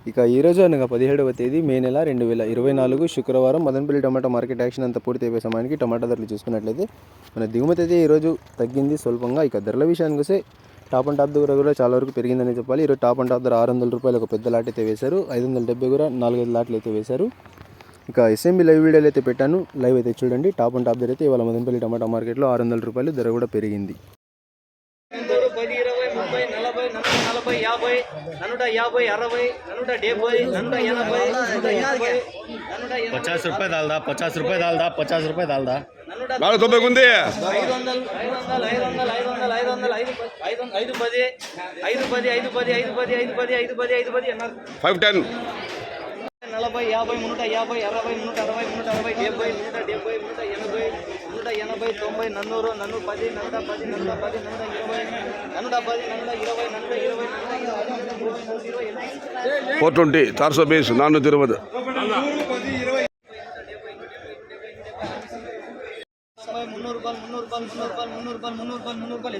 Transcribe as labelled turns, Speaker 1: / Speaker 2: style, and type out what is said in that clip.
Speaker 1: ఇక ఈరోజు అనగా 17వ తేదీ మే నెల 2024 శుక్రవారం మదనపల్లి టమాటా మార్కెట్ యాక్షన్ అంతా పూర్తి అయిపోయే సమయానికి టమాటా ధరలు చూసుకున్నట్లయితే మన దిగుమతి అయితే ఈరోజు తగ్గింది స్వల్పంగా. ఇక ధరల విషయానికి వస్తే టాప్ అండ్ టాప్ దగ్గర కూడా చాలా వరకు పెరిగిందని చెప్పాలి. ఈరోజు టాప్ అండ్ టాప్ ధర 600 రూపాయలు ఒక పెద్ద లాట్ అయితే వేశారు. 570 కూడా 4-5 లాట్లు అయితే వేశారు. ఇక ఎస్ఎంబి లైవ్ వీడియోలు అయితే పెట్టాను, లైవ్ అయితే చూడండి. టాప్ అండ్ టాప్ ధర అయితే ఇవాళ మదనపల్లి టమాటా మార్కెట్లో 600 రూపాయలు ధర కూడా పెరిగింది.
Speaker 2: 10, 20, 30, 40, 40, 50, 50, 60, 70, 80,
Speaker 3: 50 रुपये डाल दा, 50 रुपये डाल दा, 50 रुपये डाल दा.
Speaker 2: 500, 500, 510. 40, 50, 150, 160, 160, 160, 170, 170, 180, 180, 90, 110, 110,
Speaker 4: 420, 420, 420.
Speaker 2: 300 రూపాయలు